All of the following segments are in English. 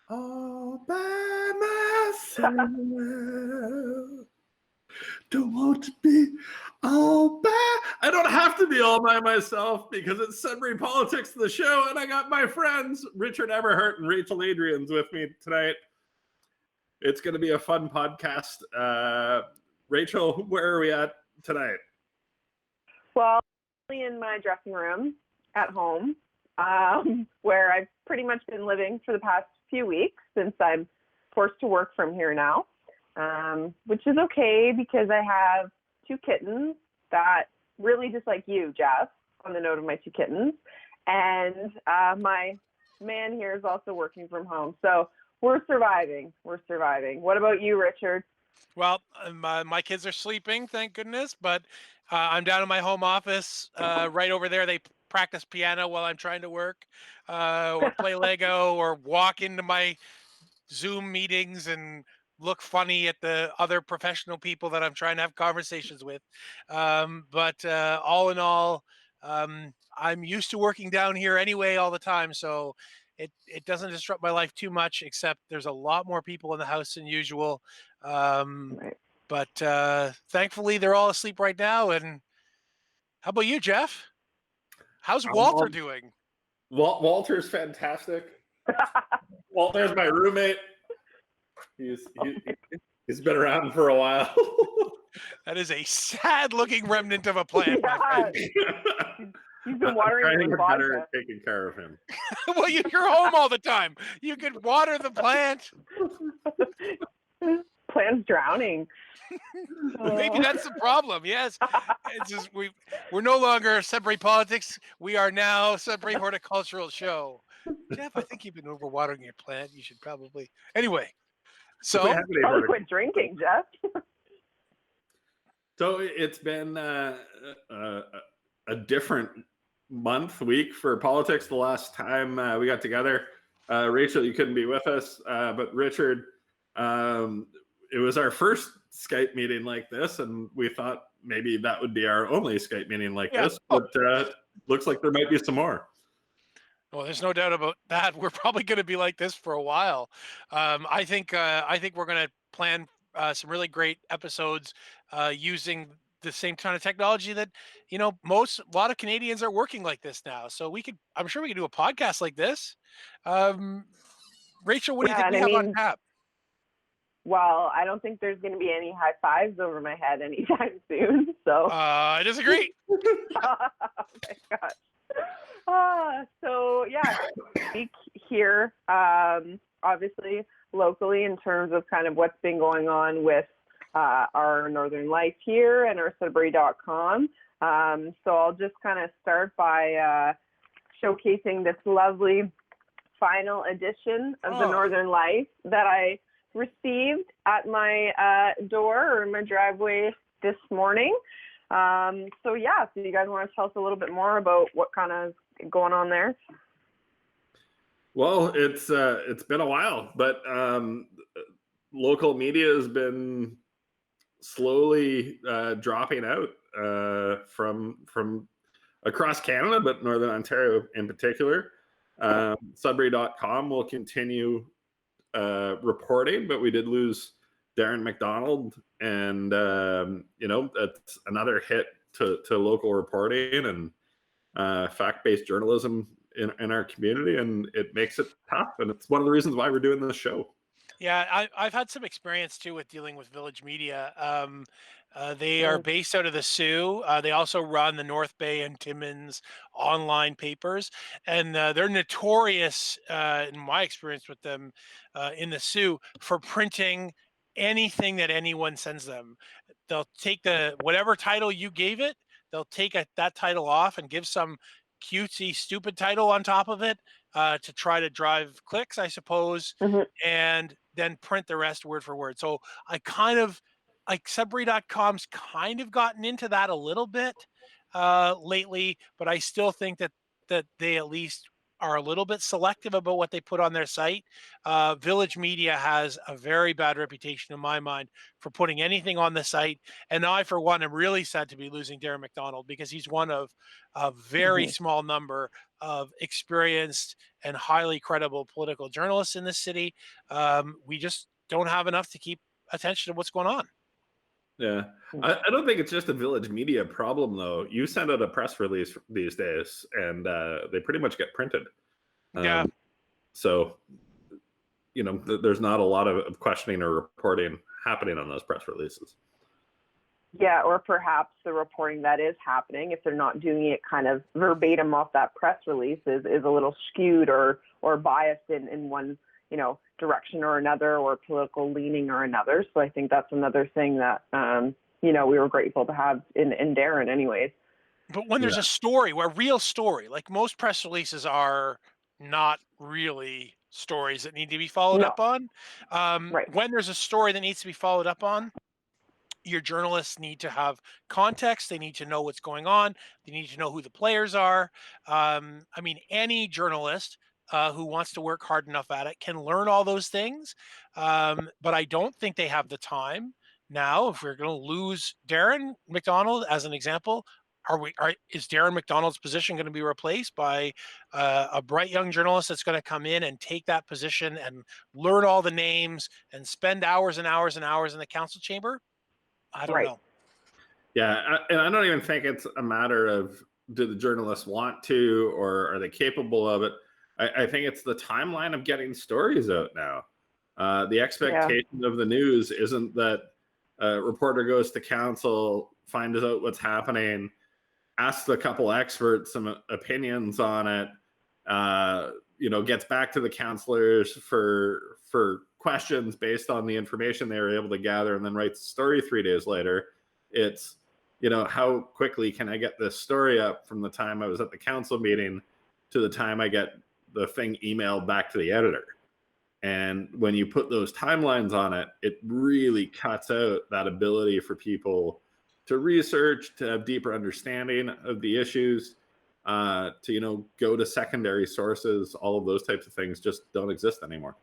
all by myself. Don't want to be all by. I don't have to be all by myself because it's Sudbury Politics, the show, and I got my friends Richard Everhart and Rachel Adrians with me tonight. It's going to be a fun podcast. Rachel, where are we at tonight? Well, in my dressing room at home, where I've pretty much been living for the past few weeks since I'm forced to work from here now, which is okay because I have 2 kittens that really just like you, Jeff, on the note of my 2 kittens. And my man here is also working from home. So we're surviving. What about you, Richard? Well, my kids are sleeping, thank goodness, but I'm down in my home office right over there. They practice piano while I'm trying to work or play Lego or walk into my Zoom meetings and look funny at the other professional people that I'm trying to have conversations with. But all in all, I'm used to working down here anyway all the time. So it doesn't disrupt my life too much, except there's a lot more people in the house than usual. Right. But thankfully, they're all asleep right now. And how about you, Jeff? How's Walter doing? Walter's fantastic. Walter's my roommate. He's been around for a while. That is a sad-looking remnant of a plant, my friend. You've been watering it with vodka. Taking care of him. Well, you're home all the time. You could water the plant. Plant's drowning. Maybe that's the problem. Yes, it's just we're no longer Sudbury Politics. We are now Sudbury Horticultural Show. Jeff, I think you've been overwatering your plant. You should probably anyway. So probably quit drinking, Jeff. So it's been a different week for politics. The last time we got together, Rachel, you couldn't be with us, but Richard, it was our first Skype meeting like this, and we thought maybe that would be our only Skype meeting like this, but looks like there might be some more. Well, there's no doubt about that. We're probably going to be like this for a while. I think we're going to plan some really great episodes using the same kind of technology that a lot of Canadians are working like this now. So I'm sure we could do a podcast like this. Rachel, what do you think we have on tap? Well, I don't think there's going to be any high fives over my head anytime soon. So I disagree. Oh my gosh. So yeah, speak here, obviously locally in terms of kind of what's been going on with our Northern Life here and our Sudbury.com. So I'll just kind of start by showcasing this lovely final edition of the Northern Life that I received at my door or my driveway this morning. So you guys want to tell us a little bit more about what kind of going on there? Well, it's been a while, but local media has been slowly dropping out from across Canada, but Northern Ontario in particular. Sudbury.com will continue reporting, but we did lose Darren McDonald, and that's another hit to local reporting and fact-based journalism in our community, and it makes it tough, and it's one of the reasons why we're doing this show. Yeah, I've had some experience too with dealing with Village Media. They are based out of the Sioux. They also run the North Bay and Timmins online papers, and they're notorious, in my experience with them, in the Sioux, for printing anything that anyone sends them. They'll take whatever title you gave it, they'll take that title off and give some cutesy, stupid title on top of it to try to drive clicks, I suppose, and then print the rest word for word. So I kind of like Sudbury.com's kind of gotten into that a little bit lately, but I still think that they at least are a little bit selective about what they put on their site. Village Media has a very bad reputation in my mind for putting anything on the site. And I, for one, am really sad to be losing Darren McDonald because he's one of a very Hmm. small number of experienced and highly credible political journalists in this city. We just don't have enough to keep attention to what's going on. Yeah. I don't think it's just a Village Media problem, though. You send out a press release these days, and they pretty much get printed. Yeah. Um, so, there's not a lot of questioning or reporting happening on those press releases. Yeah, or perhaps the reporting that is happening, if they're not doing it kind of verbatim off that press release, is a little skewed or biased in one, direction or another, or political leaning or another. So I think that's another thing that we were grateful to have in Darren, anyways. But when there's a story, a real story, like most press releases are not really stories that need to be followed No, up on. right, When there's a story that needs to be followed up on, your journalists need to have context. They need to know what's going on. They need to know who the players are. I mean, any journalist who wants to work hard enough at it can learn all those things. But I don't think they have the time now. If we're going to lose Darren McDonald as an example, is Darren McDonald's position going to be replaced by a bright young journalist that's going to come in and take that position and learn all the names and spend hours and hours and hours in the council chamber? I don't right. know. Yeah, and I don't even think it's a matter of do the journalists want to or are they capable of it. I think it's the timeline of getting stories out now. The Yeah, expectation of the news isn't that a reporter goes to council, finds out what's happening, asks a couple experts some opinions on it, gets back to the counselors for questions based on the information they were able to gather, and then writes a story 3 days later. It's how quickly can I get this story up from the time I was at the council meeting to the time I get the thing emailed back to the editor. And when you put those timelines on it, it really cuts out that ability for people to research, to have deeper understanding of the issues, to go to secondary sources. All of those types of things just don't exist anymore.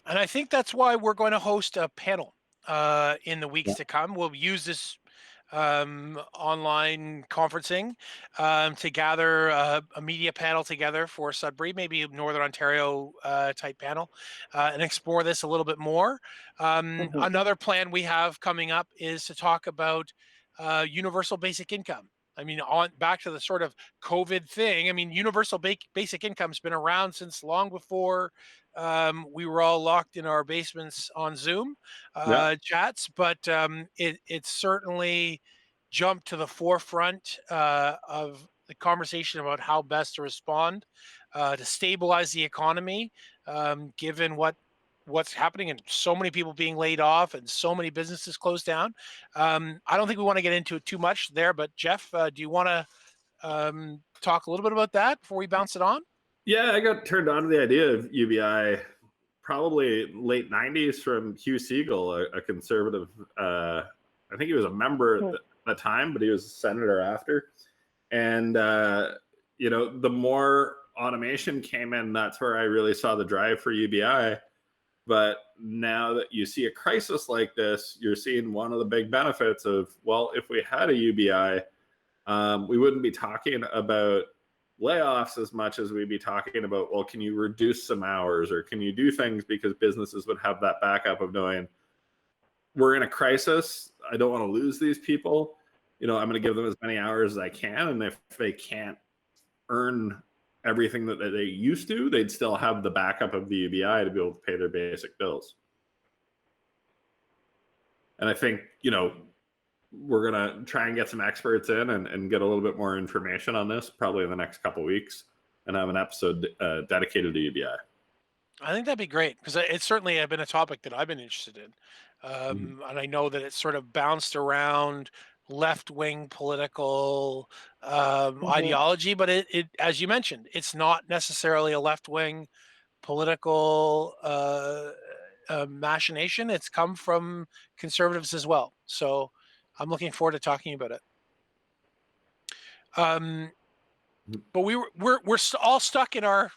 And I think that's why we're going to host a panel in the weeks Yeah. to come. We'll use this online conferencing to gather a media panel together for Sudbury, maybe a Northern Ontario type panel, and explore this a little bit more. hmm Another plan we have coming up is to talk about universal basic income. I mean, on back to the sort of COVID thing. I mean, universal basic income's been around since long before we were all locked in our basements on Zoom Yeah. chats, but it certainly jumped to the forefront of the conversation about how best to respond to stabilize the economy, given what's happening and so many people being laid off and so many businesses closed down. I don't think we want to get into it too much there, but Jeff, do you want to talk a little bit about that before we bounce it on? Yeah, I got turned on to the idea of UBI probably late 90s from Hugh Siegel, a conservative. I think he was a member at the time, but he was a senator after. And, the more automation came in, that's where I really saw the drive for UBI. But now that you see a crisis like this, you're seeing one of the big benefits of, well, if we had a UBI, we wouldn't be talking about layoffs as much as we'd be talking about, well, can you reduce some hours or can you do things, because businesses would have that backup of knowing we're in a crisis. I don't want to lose these people. I'm going to give them as many hours as I can. And if they can't earn everything that they used to, they'd still have the backup of the UBI to be able to pay their basic bills. And I think, we're going to try and get some experts in and get a little bit more information on this probably in the next couple of weeks and have an episode dedicated to UBI. I think that'd be great because it's certainly been a topic that I've been interested in, and I know that it's sort of bounced around left-wing political hmm ideology, but as you mentioned, it's not necessarily a left-wing political machination. It's come from conservatives as well. So I'm looking forward to talking about it. Um, but all stuck in our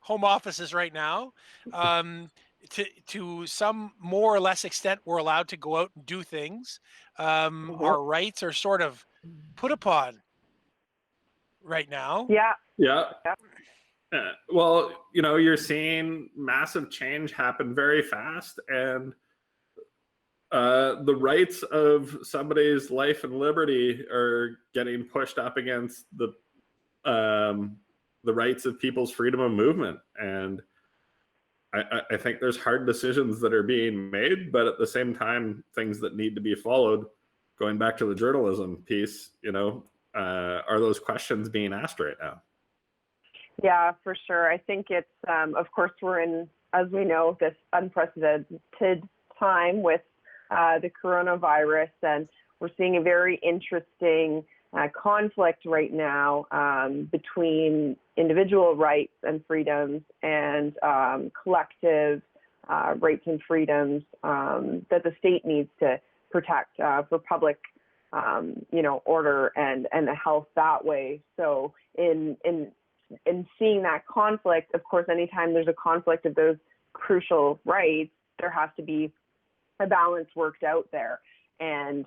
home offices right now. Um, to some more or less extent, we're allowed to go out and do things. Mhm. Our rights are sort of put upon right now. Yeah. Yeah. Yeah. Well, you know, you're seeing massive change happen very fast, and the rights of somebody's life and liberty are getting pushed up against um, the rights of people's freedom of movement. And I think there's hard decisions that are being made, but at the same time, things that need to be followed. Going back to the journalism piece, you know, are those questions being asked right now? Yeah, for sure. I think it's, of course, we're in, as we know, this unprecedented time with the coronavirus, and we're seeing a very interesting conflict right now between individual rights and freedoms and collective rights and freedoms that the state needs to protect for public, order and the health that way. So in seeing that conflict, of course, anytime there's a conflict of those crucial rights, there has to be a balance worked out there. And,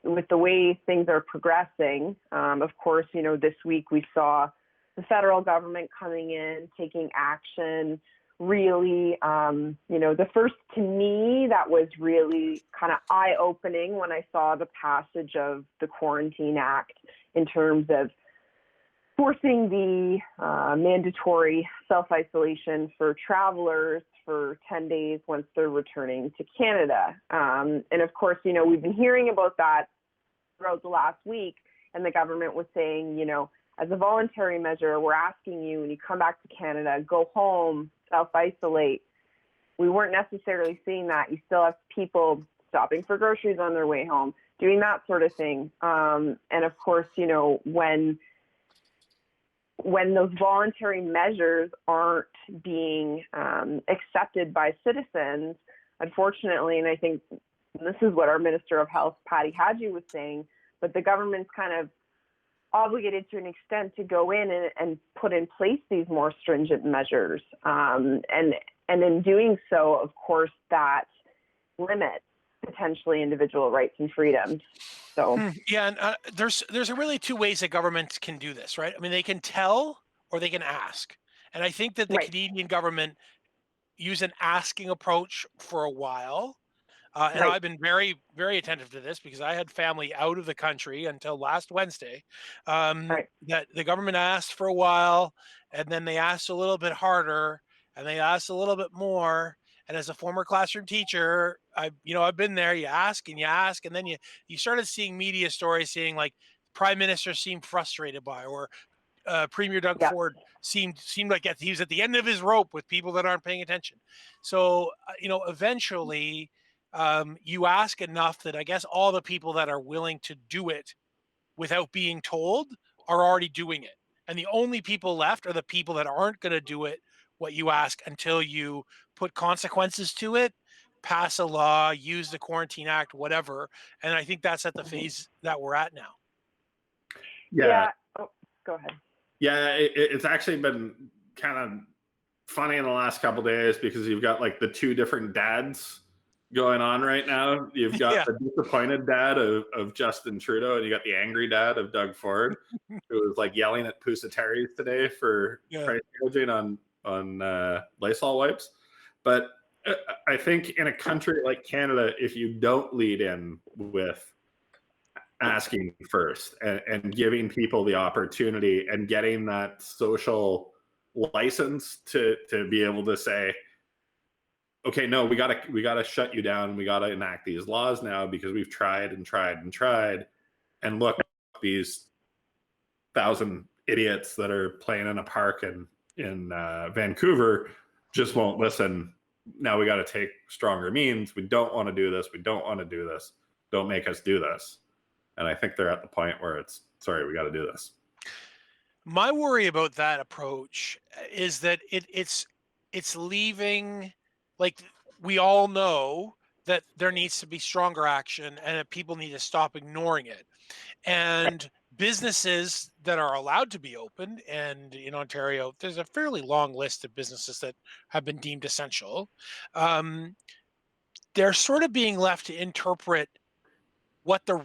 with the way things are progressing, of course, this week we saw the federal government coming in, taking action, really, the first to me that was really kind of eye-opening when I saw the passage of the Quarantine Act in terms of forcing the mandatory self-isolation for travelers for 10 days once they're returning to Canada. And of course, we've been hearing about that throughout the last week, and the government was saying, as a voluntary measure, we're asking you when you come back to Canada, go home, self-isolate. We weren't necessarily seeing that. You still have people stopping for groceries on their way home, doing that sort of thing. And of course, when those voluntary measures aren't being accepted by citizens, unfortunately, and I think this is what our Minister of Health, Patty Hadji, was saying, but the government's kind of obligated to an extent to go in and put in place these more stringent measures. And in doing so, of course, that limits potentially individual rights and freedoms. So Yeah, and there's really two ways that governments can do this, right? I mean, they can tell or they can ask, and I think that the right, Canadian government used an asking approach for a while. And right, I've been very, very attentive to this because I had family out of the country until last Wednesday. right. That the government asked for a while, and then they asked a little bit harder, and they asked a little bit more. And as a former classroom teacher, I've been there. You ask, and then you started seeing media stories saying like prime minister seemed frustrated by, or Premier Doug Yeah. Ford seemed like he was at the end of his rope with people that aren't paying attention. So eventually, you ask enough that I guess all the people that are willing to do it without being told are already doing it, and the only people left are the people that aren't going to do it what you ask until you put consequences to it, pass a law, use the Quarantine Act, whatever. And I think that's at the Mhm. phase that we're at now. Yeah, Yeah. Oh, go ahead. yeah. It's actually been kind of funny in the last couple days because you've got like the two different dads going on right now. You've got Yeah, the disappointed dad of Justin Trudeau, and you got the angry dad of Doug Ford, who was like yelling at Pusateri's today for yeah. price gouging on Lysol wipes. But I think in a country like Canada, if you don't lead in with asking first and giving people the opportunity and getting that social license to be able to say, okay, no, we gotta shut you down, we gotta enact these laws now because we've tried and tried and tried, and look, these 1,000 idiots that are playing in a park in Vancouver just won't listen. Now we got to take stronger means. We don't want to do this. We don't want to do this. Don't make us do this. And I think they're at the point where it's sorry, we got to do this. My worry about that approach is that it's leaving, like, we all know that there needs to be stronger action and that people need to stop ignoring it. And businesses that are allowed to be open, and in Ontario, there's a fairly long list of businesses that have been deemed essential. Um, they're sort of being left to interpret what the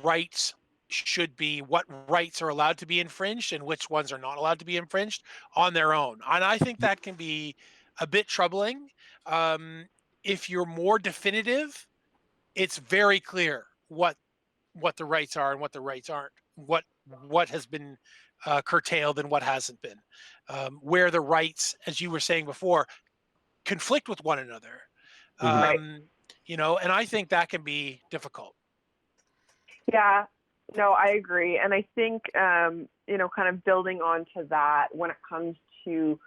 rights should be, what rights are allowed to be infringed, and which ones are not allowed to be infringed on their own. And I think that can be a bit troubling. Um, if you're more definitive, it's very clear what the rights are and what the rights aren't, what has been curtailed and what hasn't been, where the rights, as you were saying before, conflict with one another. Mhm. Right. Um, and I think that can be difficult. Yeah, no, I agree. And I think, kind of building on to that when it comes to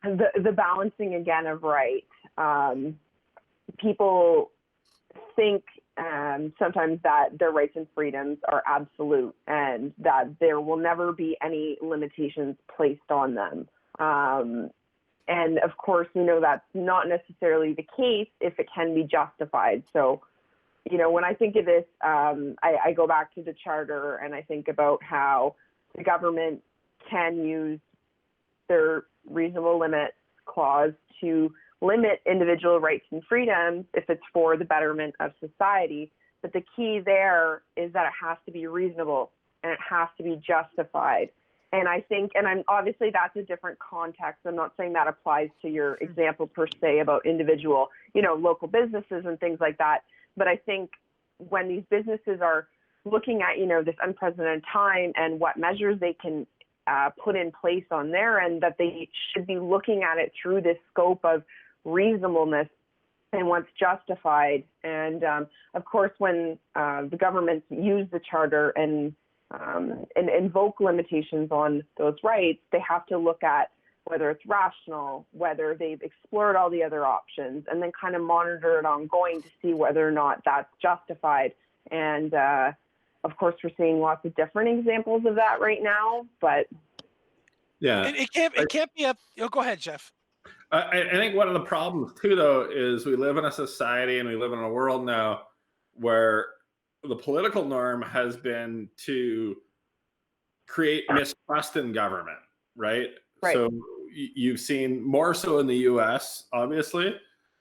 the balancing again of right, people think sometimes that their rights and freedoms are absolute and that there will never be any limitations placed on them. And of course, that's not necessarily the case if it can be justified. So, when I think of this, I go back to the charter and I think about how the government can use their reasonable limits clause to limit individual rights and freedoms if it's for the betterment of society. But the key there is that it has to be reasonable and it has to be justified. And I think, and I'm obviously that's a different context. I'm not saying that applies to your example per se about individual, local businesses and things like that. But I think when these businesses are looking at, this unprecedented time and what measures they can put in place on their end, that they should be looking at it through this scope of reasonableness and what's justified. And of course, when the governments use the charter and invoke limitations on those rights, they have to look at whether it's rational, whether they've explored all the other options, and then kind of monitor it ongoing to see whether or not that's justified. And of course, we're seeing lots of different examples of that right now. But Yeah. It can't be up. Oh, go ahead, Jeff. I think one of the problems too, though, is we live in a society and we live in a world now where the political norm has been to create mistrust in government, right? right, So you've seen more so in the US, obviously,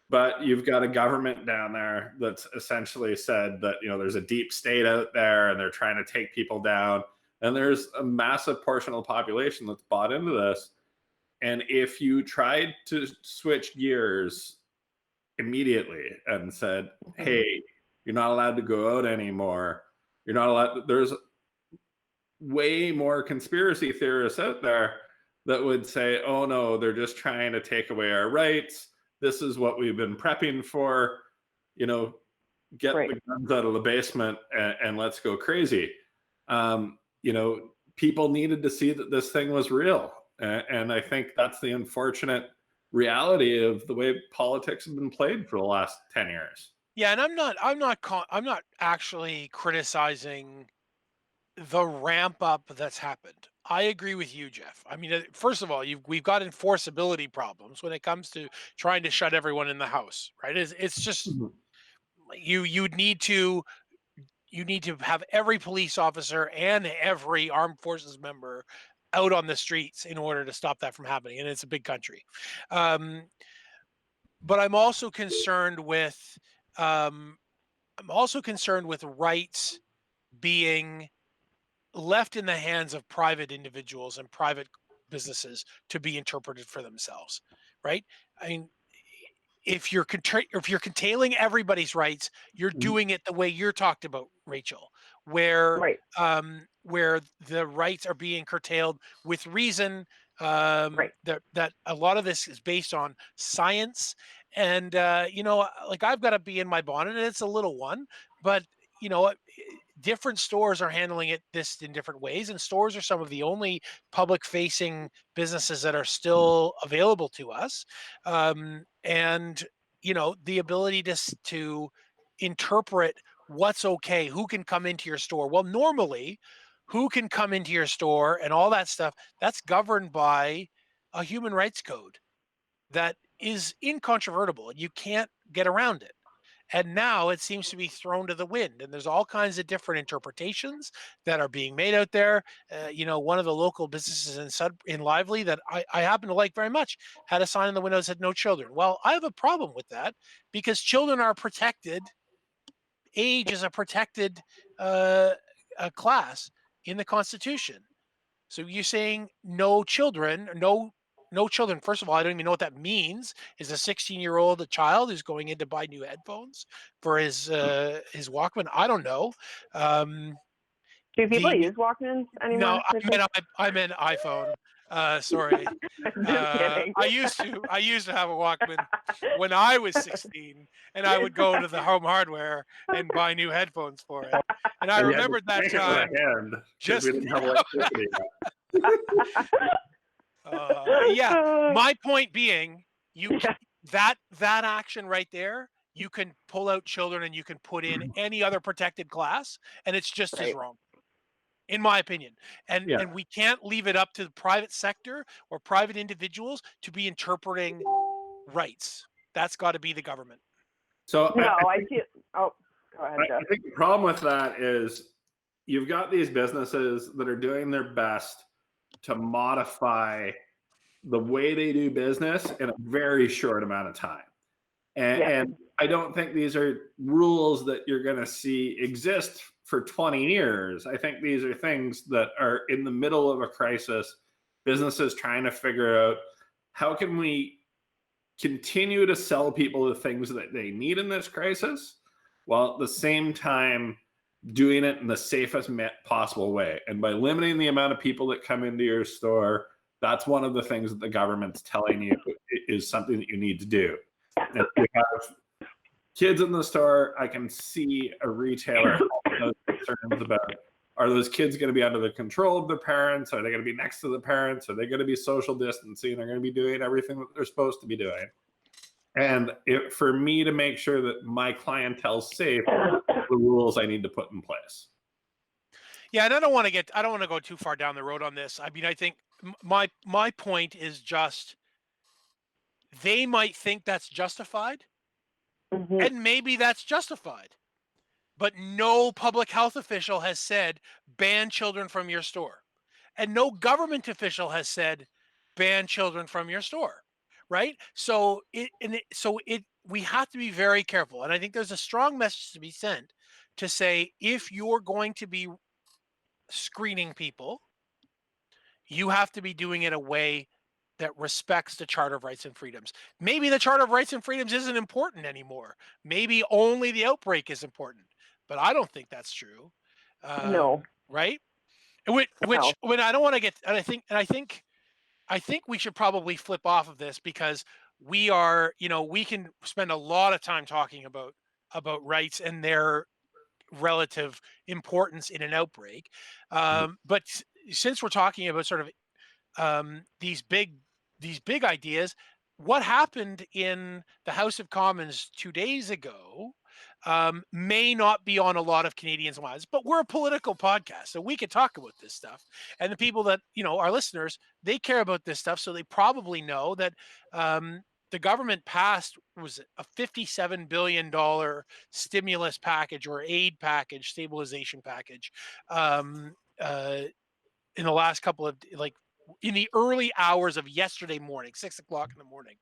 but you've got a government down there that's essentially said that, there's a deep state out there and they're trying to take people down. And there's a massive portion of the population that's bought into this. And if you tried to switch gears immediately and said, mm-hmm. hey, you're not allowed to go out anymore, you're not allowed, there's way more conspiracy theorists out there that would say, oh no, they're just trying to take away our rights. This is what we've been prepping for. You know, get right. the guns out of the basement and let's go crazy. People needed to see that this thing was real. And I think that's the unfortunate reality of the way politics have been played for the last 10 years. Yeah, and I'm not actually criticizing the ramp up that's happened. I agree with you, Jeff. I mean, first of all, we've got enforceability problems when it comes to trying to shut everyone in the house, right? It's just Mhm. you'd need to have every police officer and every armed forces member out on the streets in order to stop that from happening. And it's a big country. Um, but um, I'm also concerned with rights being left in the hands of private individuals and private businesses to be interpreted for themselves, right? I mean, if you're curtailing everybody's rights, you're Mhm. doing it the way you're talked about, Rachel, where Right, where the rights are being curtailed with reason. right, That a lot of this is based on science, and like I've got to be in my bonnet, and it's a little one, but you know what? Different stores are handling this in different ways, and stores are some of the only public facing businesses that are still available to us. And the ability to interpret what's okay, who can come into your store. Well, normally, who can come into your store and all that stuff, that's governed by a human rights code that is incontrovertible and you can't get around it. And now it seems to be thrown to the wind. And there's all kinds of different interpretations that are being made out there. One of the local businesses in Lively that I happen to like very much had a sign in the window that said no children. Well, I have a problem with that because children are protected. Age is a protected uh, class in the Constitution. So you're saying no children, no children. First of all, I don't even know what that means. Is a 16-year-old a child who's going in to buy new headphones for his Walkman? I don't know. Um, Do people the use Walkmans No, anymore? I meant iPhone. Sorry. Just kidding. I used to have a Walkman when I was 16, and I would go to the Home Hardware and buy new headphones for it. And I And you had to remembered that crank it with a time. hand because we Just didn't have electricity. yeah. My point being, Yeah. that action right there, you can pull out children and you can put in any other protected class, and it's just as Right. wrong, in my opinion. And Yeah. we can't leave it up to the private sector or private individuals to be interpreting rights. That's got to be the government. So No, I feel. Oh, go ahead, Jeff. I think the problem with that is you've got these businesses that are doing their best to modify the way they do business in a very short amount of time. And I don't think these are rules that you're going to see exist for 20 years. I think these are things that are in the middle of a crisis, businesses trying to figure out how can we continue to sell people the things that they need in this crisis while at the same time doing it in the safest possible way. And by limiting the amount of people that come into your store, that's one of the things that the government's telling you is something that you need to do. If you have kids in the store, I can see a retailer having those concerns about, are those kids going to be under the control of their parents? Are they going to be next to the parents? Are they going to be social distancing? They're going to be doing everything that they're supposed to be doing. And for me to make sure that my clientele's safe, the rules I need to put in place. Yeah, and I don't want to go too far down the road on this. I mean, I think my point is just they might think that's justified, Mhm. and maybe that's justified. But no public health official has said ban children from your store. And no government official has said ban children from your store. Right? We have to be very careful. And I think there's a strong message to be sent to say if you're going to be screening people, you have to be doing it in a way that respects the Charter of Rights and Freedoms. Maybe the Charter of Rights and Freedoms isn't important anymore. Maybe only the outbreak is important. But I don't think that's true. No. Right? Which when I don't want to get, and I think we should probably flip off of this because we can spend a lot of time talking about rights and their relative importance in an outbreak. But since we're talking about sort of these big ideas, what happened in the House of Commons 2 days ago may not be on a lot of Canadians' minds, but we're a political podcast, so we can talk about this stuff. And the people that our listeners, they care about this stuff, so they probably know that the government passed was a $57 billion stimulus package or aid package, stabilization package, in the last couple of in the early hours of yesterday morning, 6 o'clock in the morning,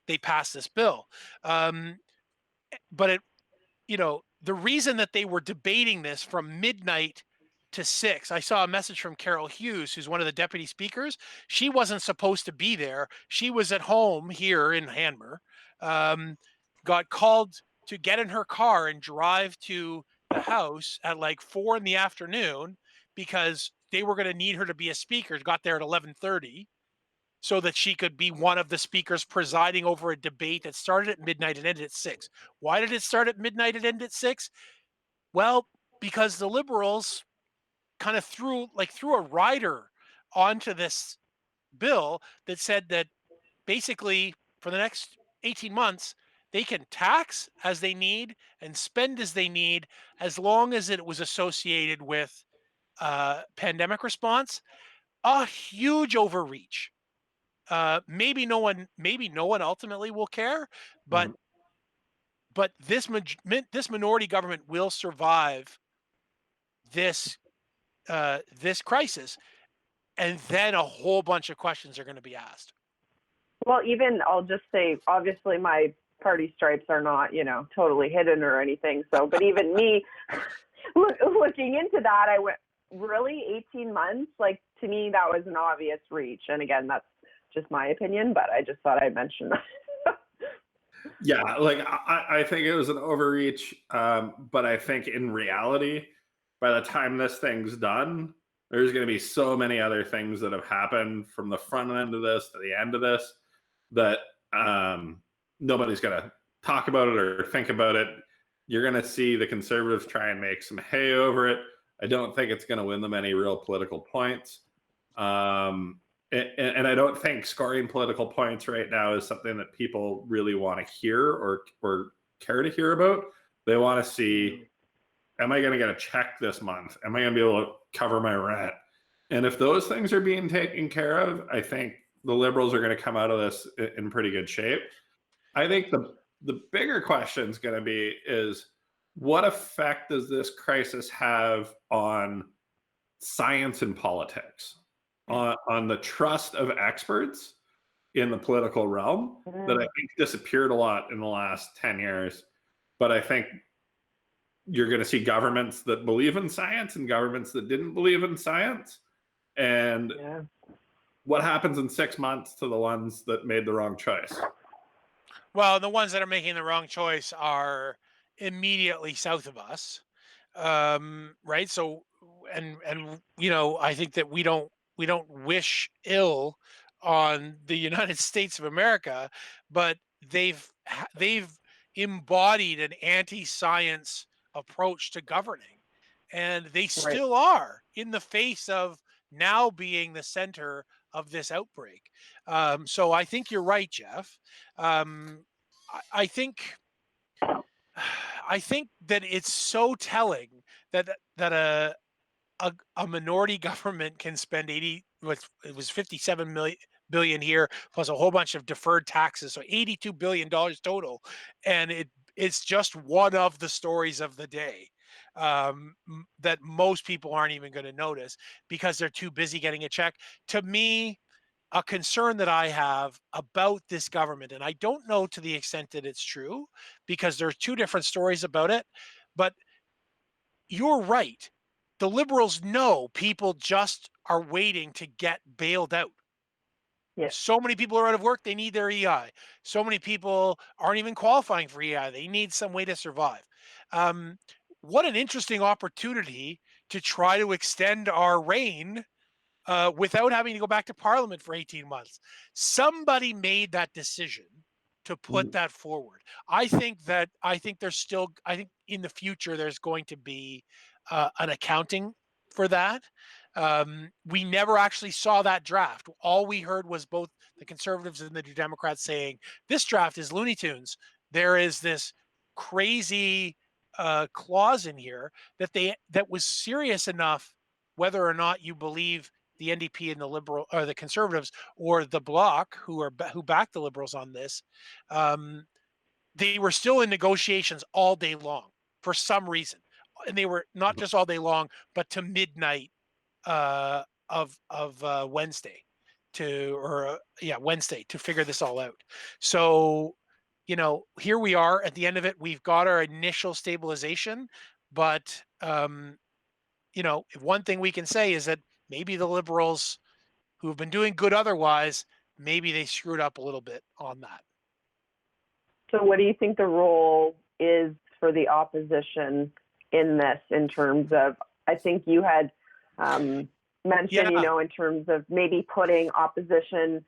they passed this bill. But the reason that they were debating this from midnight to 6, I saw a message from Carol Hughes, who's one of the deputy speakers. She wasn't supposed to be there. She was at home here in Hanmer, got called to get in her car and drive to the House at like 4 in the afternoon because they were going to need her to be a speaker. Got there at 11:30 so that she could be one of the speakers presiding over a debate that started at midnight and ended at 6. Why did it start at midnight and end at 6? Well, because the Liberals kind of threw a rider onto this bill that said that basically for the next 18 months, they can tax as they need and spend as they need as long as it was associated with pandemic response. A huge overreach. Maybe no one ultimately will care, but Mhm. but this minority government will survive this this crisis, and then a whole bunch of questions are going to be asked. Well, even I'll just say, obviously, my party stripes are not, totally hidden or anything. So, but even me looking into that, I went, really 18 months? Like, to me, that was an obvious reach. And again, that's just my opinion, but I just thought I'd mention that. Yeah, like I think it was an overreach, but I think in reality, by the time this thing's done, there's going to be so many other things that have happened from the front end of this to the end of this that nobody's going to talk about it or think about it. You're going to see the conservatives try and make some hay over it. I don't think it's going to win them any real political points. And I don't think scoring political points right now is something that people really want to hear or care to hear about. They want to see, am I going to get a check this month? Am I going to be able to cover my rent? And if those things are being taken care of, I think the Liberals are going to come out of this in pretty good shape. I think the bigger question is going to be is what effect does this crisis have on science and politics, on the trust of experts in the political realm that I think disappeared a lot in the last 10 years. But I think you're going to see governments that believe in science and governments that didn't believe in science. And what happens in 6 months to the ones that made the wrong choice? Well, the ones that are making the wrong choice are immediately south of us, right? So, and I think that we don't wish ill on the United States of America, but they've embodied an anti-science approach to governing, and they Right. still are in the face of now being the center of this outbreak. So I think you're right, Jeff. Um, I think I think that it's so telling that a minority government can spend 80 it was 57 million billion here plus a whole bunch of deferred taxes, so $82 billion total, and it's just one of the stories of the day, that most people aren't even going to notice because they're too busy getting a check. To me, a concern that I have about this government, and I don't know to the extent that it's true because there are two different stories about it, but you're right. The Liberals know people just are waiting to get bailed out. Yeah. So many people are out of work, they need their EI. So many people aren't even qualifying for EI, they need some way to survive. Um, what an interesting opportunity to try to extend our reign without having to go back to Parliament for 18 months. Somebody made that decision to put that forward. I think there's still, I think in the future there's going to be an accounting for that. We never actually saw that draft. All we heard was both the Conservatives and the Democrats saying this draft is Looney Tunes. There is this crazy clause in here that was serious enough, whether or not you believe the NDP and the Liberal or the Conservatives or the Bloc who back the Liberals on this. They were still in negotiations all day long for some reason, and they were not just all day long, but to midnight of Wednesday Wednesday to figure this all out. So here we are at the end of it. We've got our initial stabilization, but if one thing we can say is that maybe the Liberals who have been doing good otherwise, maybe they screwed up a little bit on that. So what do you think the role is for the opposition in this, in terms of, I think you had mentioned, in terms of maybe putting opposition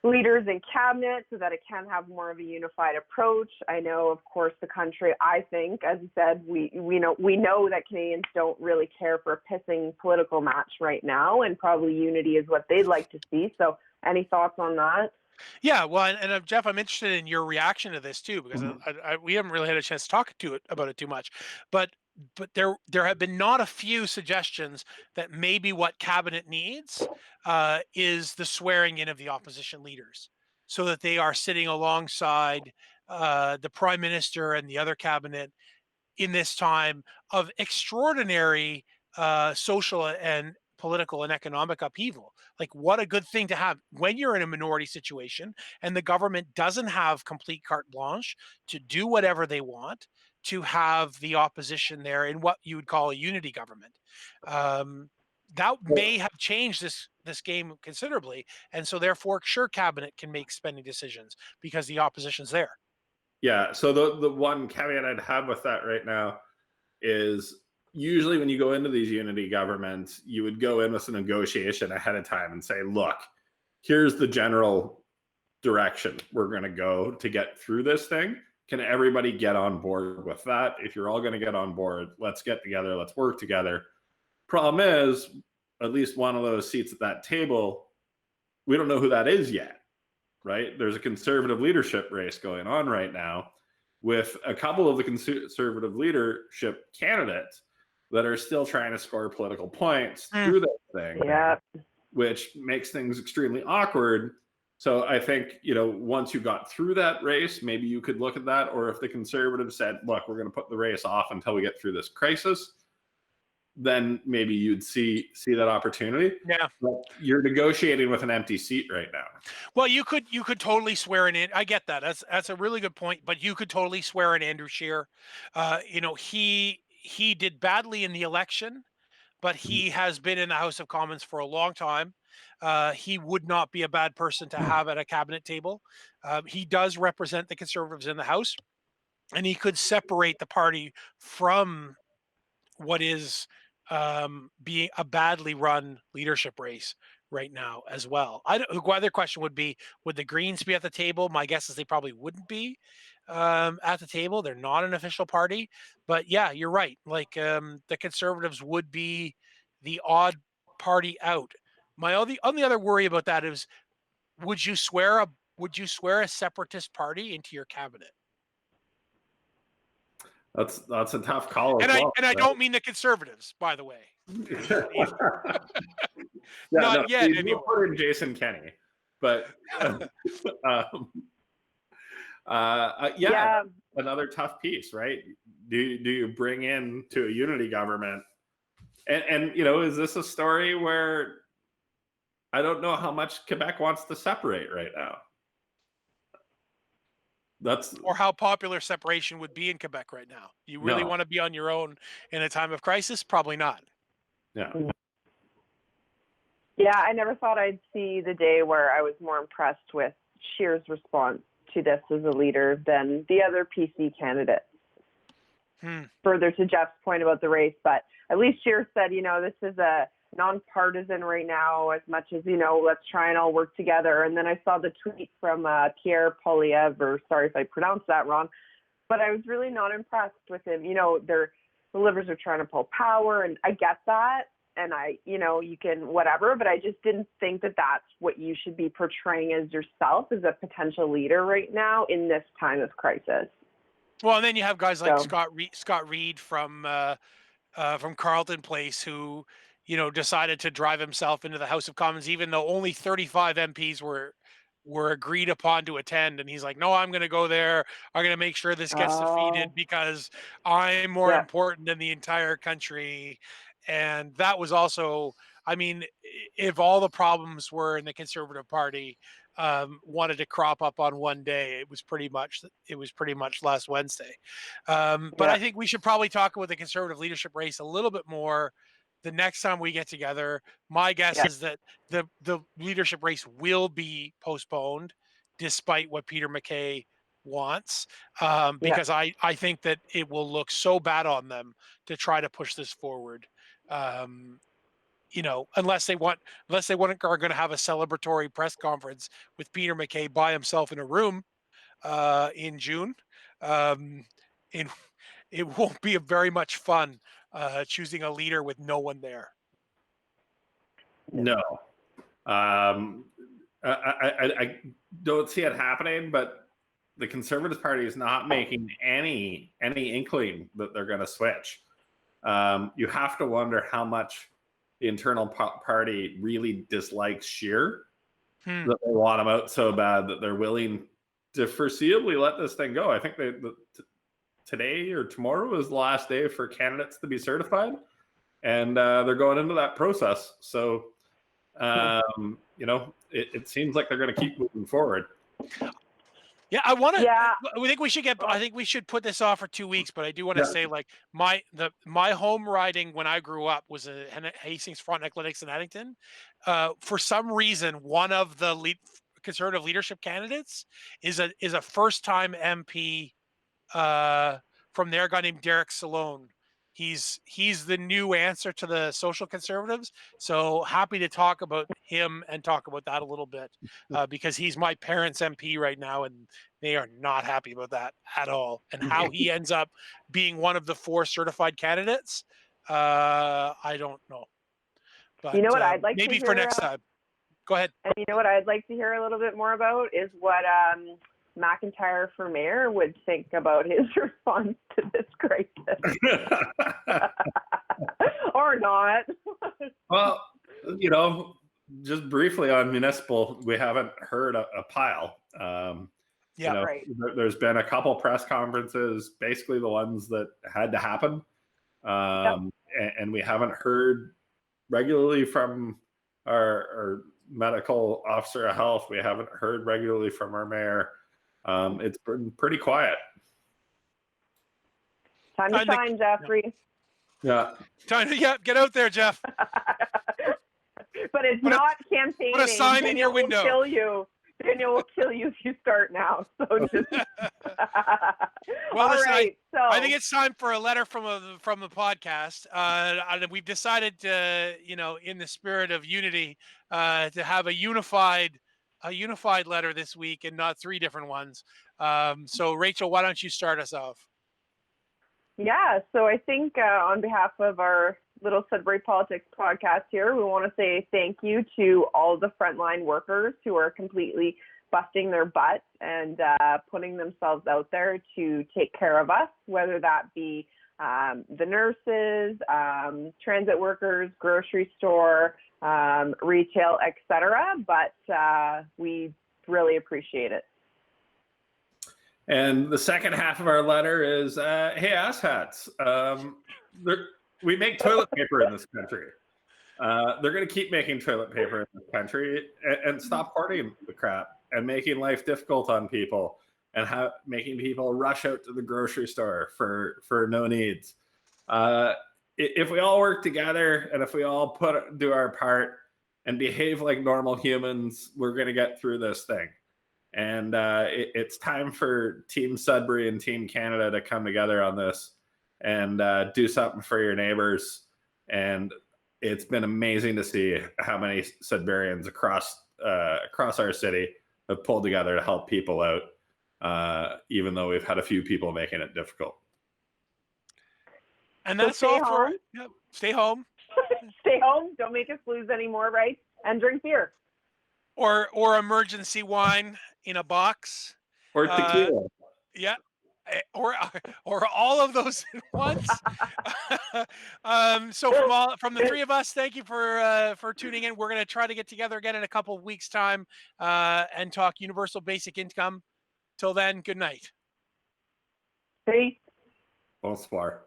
leaders in cabinet so that it can have more of a unified approach. I know, of course, the country, I think, as you said, we know that Canadians don't really care for a pissing political match right now, and probably unity is what they'd like to see. So any thoughts on that? Yeah, well, and Jeff, I'm interested in your reaction to this too, because we haven't really had a chance to talk about it too much, but there have been not a few suggestions that maybe what cabinet needs is the swearing in of the opposition leaders. so that they are sitting alongside the prime minister and the other cabinet in this time of extraordinary social and political and economic upheaval. Like, what a good thing to have when you're in a minority situation and the government doesn't have complete carte blanche to do whatever they want, to have the opposition there in what you would call a unity government. Um, that may have changed this game considerably, and so therefore, sure, cabinet can make spending decisions because the opposition's there. Yeah. So the one caveat I'd have with that right now is usually when you go into these unity governments, you would go in with a negotiation ahead of time and say, look, here's the general direction we're going to go to get through this thing. Can everybody get on board with that? If you're all going to get on board, let's get together, let's work together. Problem is, at least one of those seats at that table, we don't know who that is yet, right? There's a conservative leadership race going on right now with a couple of the conservative leadership candidates that are still trying to score political points through that thing, which makes things extremely awkward. So I think, once you got through that race, maybe you could look at that. Or if the conservatives said, look, we're going to put the race off until we get through this crisis, then maybe you'd see that opportunity. Yeah. But you're negotiating with an empty seat right now. Well, you could totally swear in. I get that. That's a really good point. But you could totally swear in Andrew Scheer. He did badly in the election, but he has been in the House of Commons for a long time. He would not be a bad person to have at a cabinet table. He does represent the Conservatives in the House, and he could separate the party from what is being a badly run leadership race right now as well. The other question would be, would the Greens be at the table? My guess is they probably wouldn't be at the table. They're not an official party. But yeah, you're right. Like, the Conservatives would be the odd party out. My only other worry about that is, would you swear a separatist party into your cabinet? That's a tough call And as well. I don't mean the Conservatives, by the way. Yeah, Not yet, you anyway. put in Jason Kenney, but another tough piece, right? Do you bring in to a unity government, and is this a story where I don't know how much Quebec wants to separate right now? Or how popular separation would be in Quebec right now. You really No. want to be on your own in a time of crisis? Probably not. Yeah. Yeah, I never thought I'd see the day where I was more impressed with Scheer's response to this as a leader than the other PC candidates. Further to Jeff's point about the race, but at least Scheer said, this is a nonpartisan right now, as much as, let's try and all work together. And then I saw the tweet from Pierre Poilievre, or sorry if I pronounced that wrong, but I was really not impressed with him. The Livers are trying to pull power, and I get that. And you can whatever, but I just didn't think that that's what you should be portraying as yourself as a potential leader right now in this time of crisis. Well, and then you have guys like Scott Reed from Carleton Place, who, decided to drive himself into the House of Commons, even though only 35 MPs were agreed upon to attend. And he's like, no, I'm going to go there. I'm going to make sure this gets defeated because I'm more important than the entire country. And that was also, if all the problems were in the Conservative Party wanted to crop up on one day, it was pretty much last Wednesday. But I think we should probably talk about the Conservative leadership race a little bit more the next time we get together. My guess is that the leadership race will be postponed, despite what Peter MacKay wants, because I think that it will look so bad on them to try to push this forward. Unless they are going to have a celebratory press conference with Peter MacKay by himself in a room in June. It won't be very much fun choosing a leader with no one there. No, I don't see it happening. But the Conservative Party is not making any inkling that they're going to switch. You have to wonder how much the internal party really dislikes Scheer that they want him out so bad that they're willing to foreseeably let this thing go. I think today or tomorrow is the last day for candidates to be certified, and they're going into that process. So, it seems like they're going to keep moving forward. Yeah, I want to. Yeah. I think we should get. I think we should put this off for 2 weeks. But I do want to say, like my home riding when I grew up was a Hastings Frontenac Lennox and Addington. For some reason, one of the conservative leadership candidates is a first time MP from there, a guy named Derek Salone. He's the new answer to the social conservatives. So happy to talk about him and talk about that a little bit because he's my parents' MP right now, and they are not happy about that at all. And how he ends up being one of the 4 certified candidates, I don't know. But You know what I'd like to maybe hear, for next time. Go ahead. And you know what I'd like to hear a little bit more about is what McIntyre for mayor would think about his response to this crisis. Or not. Well, just briefly on municipal, we haven't heard a pile. Right. There's been a couple press conferences, basically the ones that had to happen. And we haven't heard regularly from our medical officer of health. We haven't heard regularly from our mayor. It's been pretty quiet. Time to shine, Jeffrey. Yeah. Time to get out there, Jeff. But it's not campaigning. Put a sign in your window. Kill you. Daniel will kill you if you start now. So just. Well, listen, right, I think it's time for a letter from the podcast. We've decided to, in the spirit of unity, to have a unified letter this week and not 3 different ones. So, Rachel, why don't you start us off? Yeah, so I think on behalf of our Little Sudbury Politics podcast here, we want to say thank you to all the frontline workers who are completely busting their butts and putting themselves out there to take care of us, whether that be the nurses, transit workers, grocery store, retail, etc. But we really appreciate it. And the second half of our letter is, hey, asshats, we make toilet paper in this country. They're going to keep making toilet paper in this country and stop hoarding the crap and making life difficult on people and making people rush out to the grocery store for no needs. If we all work together and if we all do our part and behave like normal humans, we're going to get through this thing. And it's time for Team Sudbury and Team Canada to come together on this and do something for your neighbors. And it's been amazing to see how many Sudburyans across our city have pulled together to help people out, even though we've had a few people making it difficult. And that's all for it. Yep. Stay home. Stay home. Don't make us lose any more rights. And drink beer. Or emergency wine in a box. Or tequila. Yeah. Or all of those at once. So from the 3 of us, thank you for tuning in. We're going to try to get together again in a couple of weeks' time and talk universal basic income. Till then, good night. Peace. Bonsoir.